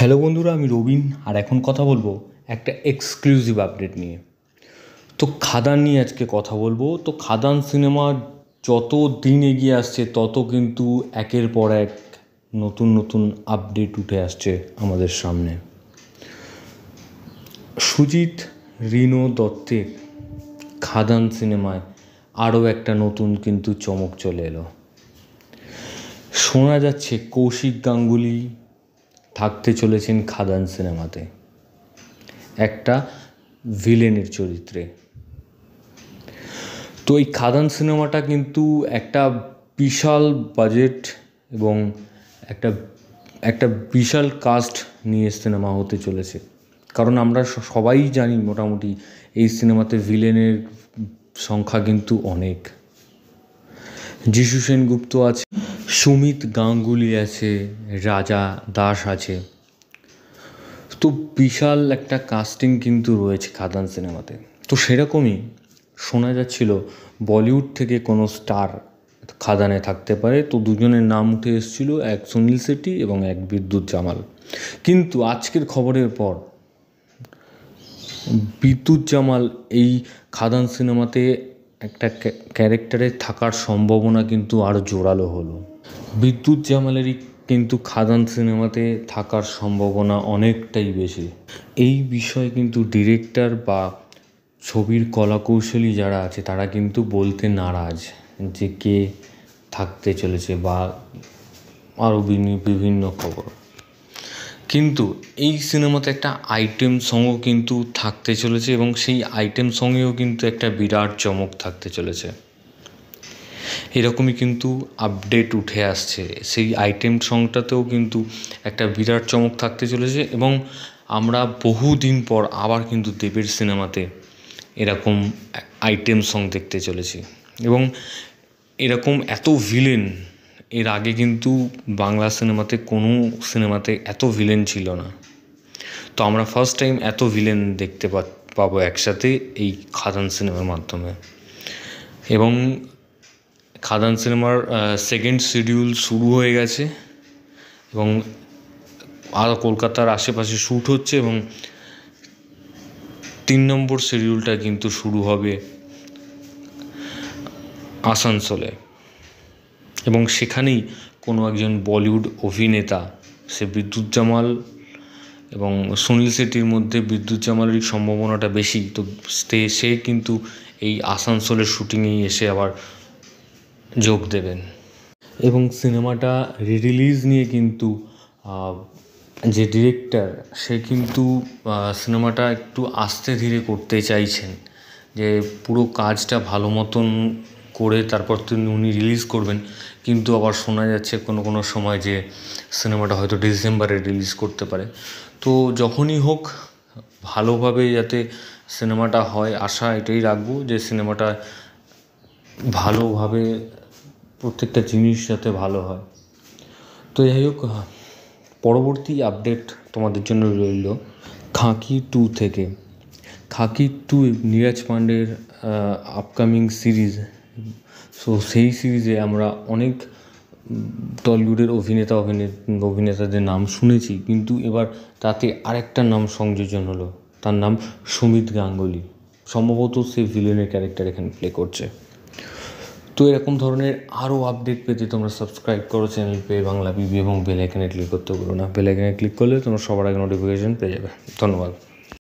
Hello বন্ধুরা, আমি রবিন। আর এখন কথা বলবো একটা এক্সক্লুসিভ আপডেট নিয়ে। তো খাদান নিয়ে আজকে কথা বলবো। তো খাদান সিনেমা যত দিন এগিয়ে আসছে তত কিন্তু একের পর এক নতুন নতুন আপডেট উঠে আসছে আমাদের সামনে। সুজিত রিনো দত্তের খাদান সিনেমায় আরও একটা নতুন কিন্তু চমক চলে এলো। শোনা যাচ্ছে কৌশিক গাঙ্গুলি থাকতে চলেছেন খাদান সিনেমাতে একটা ভিলেনের চরিত্রে। তো এই খাদান সিনেমাটা কিন্তু একটা বিশাল বাজেট এবং একটা একটা বিশাল কাস্ট নিয়ে সিনেমা হতে চলেছে। কারণ আমরা সবাই জানি মোটামুটি এই সিনেমাতে ভিলেনের সংখ্যা কিন্তু অনেক। যিশু সেনগুপ্ত আছে, সুমিত গাঙ্গুলি আছে, রাজা দাস আছে। তো বিশাল একটা কাস্টিং কিন্তু রয়েছে খাদান সিনেমাতে। তো সেরকমই শোনা যাচ্ছিল বলিউড থেকে কোনো স্টার খাদানে থাকতে পারে। তো দুজনের নাম উঠে এসেছিল, এক সুনীল শেট্টি এবং এক বিদ্যুৎ জামাল। কিন্তু আজকের খবরের পর বিদ্যুৎ জামাল এই খাদান সিনেমাতে একটা ক্যারেক্টারে থাকার সম্ভাবনা কিন্তু আরও জোরালো হলো। বিদ্যুৎ জামালেরই কিন্তু খাদান সিনেমাতে থাকার সম্ভাবনা অনেকটাই বেশি। এই বিষয়ে কিন্তু ডিরেক্টর বা ছবির কলাকৌশলী যারা আছে তারা কিন্তু বলতে নারাজ যে কে থাকতে চলেছে বা আরও বিভিন্ন খবর। কিন্তু এই সিনেমাতে একটা আইটেম সংও কিন্তু থাকতে চলেছে এবং সেই আইটেম সঙ্গেও কিন্তু একটা বিরাট চমক থাকতে চলেছে। এরকমই কিন্তু আপডেট উঠে আসছে। সেই আইটেম সংটাতেও কিন্তু একটা বিরাট চমক থাকতে চলেছে এবং আমরা বহুদিন পর আবার কিন্তু দেবের সিনেমাতে এরকম আইটেম সং দেখতে চলেছি। এবং এরকম এত ভিলেন এর আগে কিন্তু বাংলা সিনেমাতে কোনো সিনেমাতে এত ভিলেন ছিল না। তো আমরা ফার্স্ট টাইম এত ভিলেন দেখতে পাবো একসাথে এই খাদান সিনেমার মাধ্যমে। এবং খাদান সিনেমার সেকেন্ড শিডিউল শুরু হয়ে গেছে এবং আর কলকাতার আশেপাশে শ্যুট হচ্ছে এবং 3 নম্বর শিডিউলটা কিন্তু শুরু হবে আসানসোলে। এবং সেখানেই কোনো একজন বলিউড অভিনেতা, সে বিদ্যুৎ জামাল এবং সুনীল শেট্টির মধ্যে বিদ্যুৎ জামালেরই সম্ভাবনাটা বেশি। তো সে কিন্তু এই আসানসোলের শুটিংয়েই এসে আবার যোগ দেবেন। এবং সিনেমাটা রিলিজ নিয়ে কিন্তু যে ডিরেক্টর সে কিন্তু সিনেমাটা একটু আস্তে ধীরে করতে চাইছেন, যে পুরো কাজটা ভালো মতন করে তারপর উনি রিলিজ করবেন। কিন্তু আবার শোনা যাচ্ছে কোনো সময় যে সিনেমাটা হয়তো ডিসেম্বরে রিলিজ করতে পারে। তো যখনই হোক ভালোভাবে যাতে সিনেমাটা হয়, আশা এটাই রাখবো যে সিনেমাটা ভালোভাবে প্রত্যেকটা জিনিস যাতে ভালো হয়। তো যাই হোক, পরবর্তী আপডেট তোমাদের জন্য রইল খাকি 2 থেকে। খাকি 2 নীরজ পান্ডের আপকামিং সিরিজ। সো সেই সিরিজে আমরা অনেক টলিউডের অভিনেতাদের নাম শুনেছি, কিন্তু এবার তাতে আরেকটা নাম সংযোজন হলো। তার নাম সুমিত গাঙ্গুলি। সম্ভবত সে ভিলেনের ক্যারেক্টার এখানে প্লে করছে। তো এরকম ধরনের আরও আপডেট পেতে তোমরা সাবস্ক্রাইব করো চ্যানেল বাংলা বিবি এবং বেল আইকনে ক্লিক করতে ভুলো না। বেল আইকনে ক্লিক করলে তোমরা সবার আগে নোটিফিকেশন পেয়ে যাবে। ধন্যবাদ।